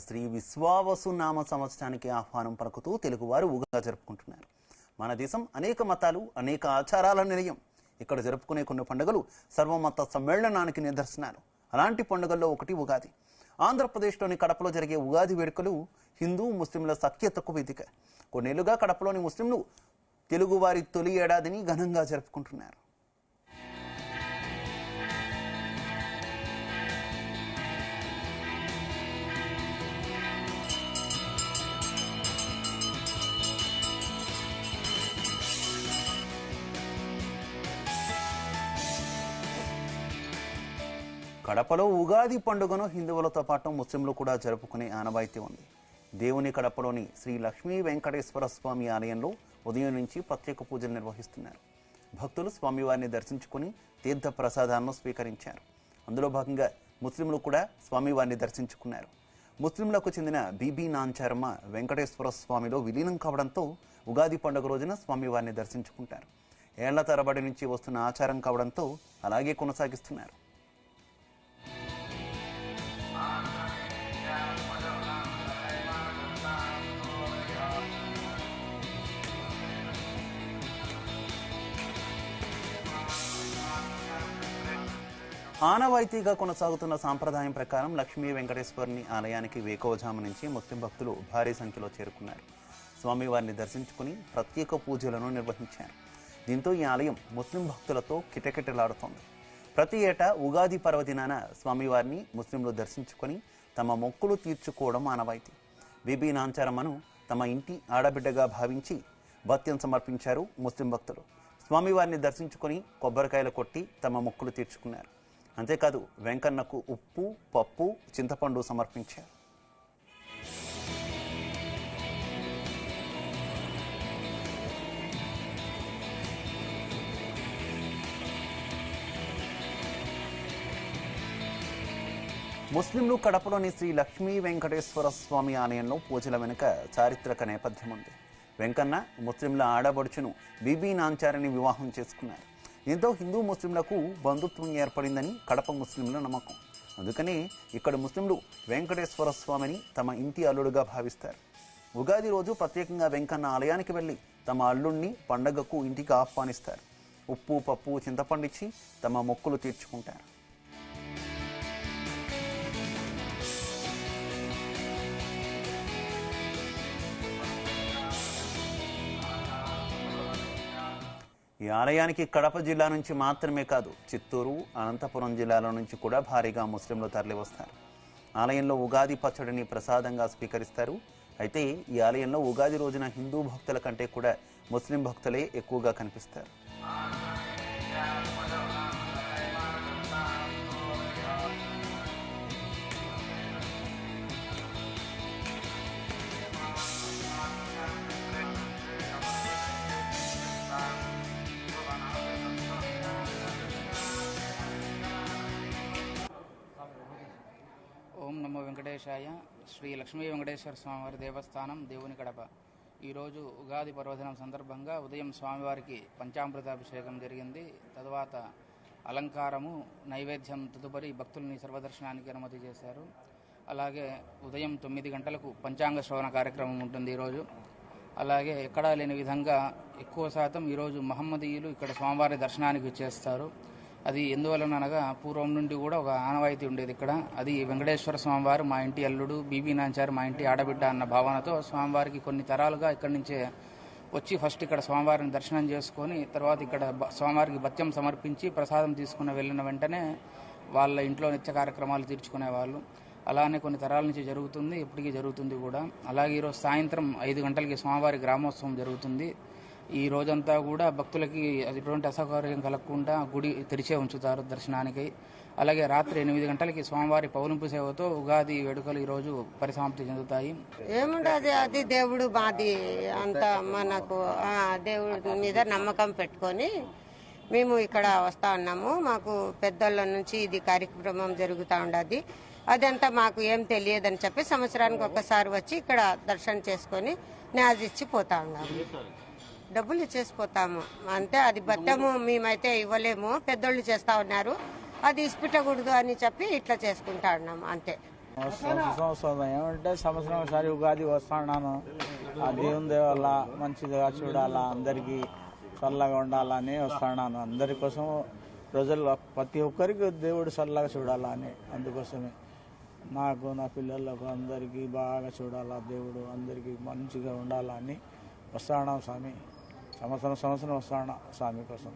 శ్రీ విశ్వావసు నామ సంవత్సరానికి ఆహ్వానం పలుకుతూ తెలుగువారు ఉగాది జరుపుకుంటున్నారు. మన దేశం అనేక మతాలు అనేక ఆచారాల నిలయం. ఇక్కడ జరుపుకునే కొన్ని పండుగలు సర్వమత సమ్మేళనానికి నిదర్శనాలు. అలాంటి పండుగల్లో ఒకటి ఉగాది. ఆంధ్రప్రదేశ్లోని కడపలో జరిగే ఉగాది వేడుకలు హిందూ ముస్లింల సఖ్యతకు వేదిక. కొన్నేళ్లుగా కడపలోని ముస్లింలు తెలుగువారి తొలి ఏడాదిని ఘనంగా జరుపుకుంటున్నారు. కడపలో ఉగాది పండుగను హిందువులతో పాటు ముస్లింలు కూడా జరుపుకునే ఆనవాయితీ ఉంది. దేవుని కడపలోని శ్రీ లక్ష్మీ వెంకటేశ్వర స్వామి ఆలయంలో ఉదయం నుంచి ప్రత్యేక పూజలు నిర్వహిస్తున్నారు. భక్తులు స్వామివారిని దర్శించుకుని తీర్థ ప్రసాదాలను స్వీకరించారు. అందులో భాగంగా ముస్లింలు కూడా స్వామివారిని దర్శించుకున్నారు. ముస్లింలకు చెందిన బీబీ నాంచారమ్మ వెంకటేశ్వర స్వామిలో విలీనం కావడంతో ఉగాది పండుగ రోజున స్వామివారిని దర్శించుకుంటారు. ఏళ్ల తరబడి నుంచి వస్తున్న ఆచారం కావడంతో అలాగే కొనసాగిస్తున్నారు. ఆనవాయితీగా కొనసాగుతున్న సాంప్రదాయం ప్రకారం లక్ష్మీ వెంకటేశ్వరుని ఆలయానికి వేకోజాము నుంచి ముస్లిం భక్తులు భారీ సంఖ్యలో చేరుకున్నారు. స్వామివారిని దర్శించుకుని ప్రత్యేక పూజలను నిర్వహించారు. దీంతో ఈ ఆలయం ముస్లిం భక్తులతో కిటకిటలాడుతోంది. ప్రతి ఏటా ఉగాది పర్వదినాన స్వామివారిని ముస్లింలు దర్శించుకొని తమ మొక్కులు తీర్చుకోవడం ఆనవాయితీ. బీబీ నాంచారమ్మను తమ ఇంటి ఆడబిడ్డగా భావించి భత్యం సమర్పించారు ముస్లిం భక్తులు. స్వామివారిని దర్శించుకొని కొబ్బరికాయలు కొట్టి తమ మొక్కులు తీర్చుకున్నారు. అంతేకాదు వెంకన్నకు ఉప్పు, పప్పు, చింతపండు సమర్పించారు. ముస్లింలు కడపలోని శ్రీ లక్ష్మీ వెంకటేశ్వర స్వామి ఆలయంలో పూజల వెనుక చారిత్రక నేపథ్యం ఉంది. వెంకన్న ముస్లింల ఆడబడుచును బీబీ నాంచారిని వివాహం చేసుకున్నారు. దీంతో హిందూ ముస్లింలకు బంధుత్వం ఏర్పడిందని కడప ముస్లింల నమ్మకం. అందుకనే ఇక్కడ ముస్లింలు వెంకటేశ్వర స్వామిని తమ ఇంటి అల్లుడుగా భావిస్తారు. ఉగాది రోజు ప్రత్యేకంగా వెంకన్న ఆలయానికి వెళ్లి తమ అల్లుడిని పండగకు ఇంటికి ఆహ్వానిస్తారు. ఉప్పు, పప్పు, చింతపండిచ్చి తమ మొక్కులు తీర్చుకుంటారు. ఈ ఆలయానికి కడప జిల్లా నుంచి మాత్రమే కాదు, చిత్తూరు, అనంతపురం జిల్లాల నుంచి కూడా భారీగా ముస్లింలు తరలివస్తారు. ఆలయంలో ఉగాది పచ్చడిని ప్రసాదంగా స్వీకరిస్తారు. అయితే ఈ ఆలయంలో ఉగాది రోజున హిందూ భక్తుల కంటే కూడా ముస్లిం భక్తులే ఎక్కువగా కనిపిస్తారు. ఓం నమో వెంకటేశాయ. శ్రీ లక్ష్మీ వెంకటేశ్వర స్వామివారి దేవస్థానం దేవుని కడప. ఈరోజు ఉగాది పర్వదినం సందర్భంగా ఉదయం స్వామివారికి పంచామృతాభిషేకం జరిగింది. తరువాత అలంకారము, నైవేద్యం తదుపరి భక్తుల్ని సర్వదర్శనానికి అనుమతి చేశారు. అలాగే ఉదయం 9 గంటలకు పంచాంగ శ్రవణ కార్యక్రమం ఉంటుంది ఈరోజు. అలాగే ఎక్కడా లేని విధంగా ఎక్కువ శాతం ఈరోజు మహమ్మదీయులు ఇక్కడ స్వామివారి దర్శనానికి చేస్తారు. అది ఎందువలనగా పూర్వం నుండి కూడా ఒక ఆనవాయితీ ఉండేది ఇక్కడ. అది వెంకటేశ్వర స్వామివారు మా ఇంటి అల్లుడు, బీబీ నాంచారు మా ఇంటి ఆడబిడ్డ అన్న భావనతో స్వామివారికి కొన్ని తరాలుగా ఇక్కడి నుంచే వచ్చి ఫస్ట్ ఇక్కడ స్వామివారిని దర్శనం చేసుకొని తర్వాత ఇక్కడ స్వామివారికి భత్యం సమర్పించి ప్రసాదం తీసుకుని వెళ్ళిన వెంటనే వాళ్ళ ఇంట్లో నిత్య కార్యక్రమాలు తీర్చుకునేవాళ్ళు. అలానే కొన్ని తరాల నుంచి జరుగుతుంది, ఇప్పటికీ జరుగుతుంది కూడా. అలాగే ఈరోజు సాయంత్రం 5 గంటలకి స్వామివారి గ్రామోత్సవం జరుగుతుంది. ఈ రోజంతా కూడా భక్తులకి ఎటువంటి అసౌకర్యం కలగకుండా గుడి తెరిచే ఉంచుతారు దర్శనానికి. అలాగే రాత్రి 8 గంటలకి స్వామివారి పౌలింపు సేవతో ఉగాది వేడుకలు ఈరోజు పరిసమాప్తి చెందుతాయి. ఏముండదు, అది దేవుడు మాది అంత మనకు దేవుడి మీద నమ్మకం పెట్టుకొని మేము ఇక్కడ వస్తా ఉన్నాము. మాకు పెద్దోళ్ళ నుంచి ఇది కార్యక్రమం జరుగుతూ ఉండదు. అదంతా మాకు ఏం తెలియదని చెప్పి సంవత్సరానికి ఒకసారి వచ్చి ఇక్కడ దర్శనం చేసుకొని న్యాజిచ్చి పోతా ఉన్నాము. డబ్బులు ఇచ్చేసిపోతాము అంతే. అది బట్టము మేమైతే ఇవ్వలేము, పెద్దోళ్ళు చేస్తా ఉన్నారు. అది ఇసిపెట్టకూడదు అని చెప్పి ఇట్లా చేసుకుంటా ఉన్నాము అంతే. సంవత్సరం ఏమంటే సంవత్సరం ఒకసారి ఉగాది వస్తున్నాను. ఆ దేవుని దేవ వల్ల మంచిగా చూడాలా, అందరికీ చల్లగా ఉండాలని వస్తున్నాను. అందరి కోసం ప్రజలు ప్రతి ఒక్కరికి దేవుడు చల్లగా చూడాలా అని, అందుకోసమే నాకు నా పిల్లలకు అందరికీ బాగా చూడాలా, దేవుడు అందరికీ మంచిగా ఉండాలా అని వస్తున్నాం స్వామి. సంవత్సరం వస్తాను స్వామి కోసం.